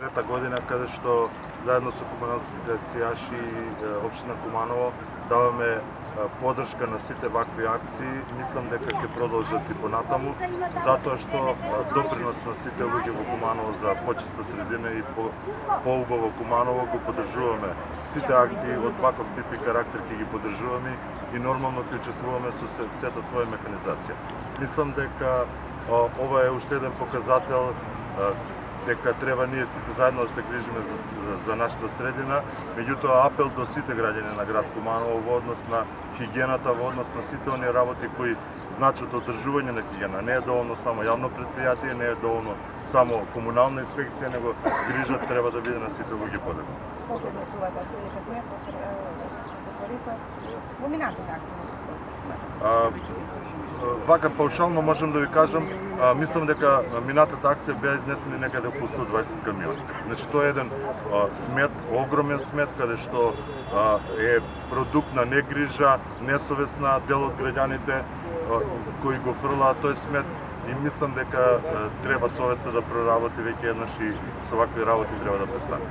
Трета година каде што заедно со комуналските акцијаши и општина Куманово даваме поддршка на сите вакви акции. Мислам дека ќе продолжат и понатаму, затоа што допринос на сите луѓе во Куманово за почиста средина и поубаво Куманово го поддржуваме. Сите акции од ваков тип и карактер ќе ги поддржуваме и нормално ќе учествуваме со сета своја механизација. Мислам дека ова е уште еден показател дека треба ние сите заедно да се грижиме за нашата средина, меѓутоа апел до сите граѓани на град Куманово во однос на хигиената, во однос на сите оние работи кои значат одржување на хигиена. Не е доволно само јавно предпријатие, не е доволно само комунална инспекција, него грижа треба да биде на сите луѓе подеднакво. Колку изнесувате прилика смет во минатите акции? Вака паушално можам да ви кажам, мислам дека минатата акција беа изнесени некаде околу 120 камиони. Значи тоа е еден смет, огромен смет, каде што е продукт на негрижа, несовесна дел од граѓаните кои го фрлаат тој смет и мислам дека треба совеста да проработи веќе еднаш и со вакви работи треба да престане.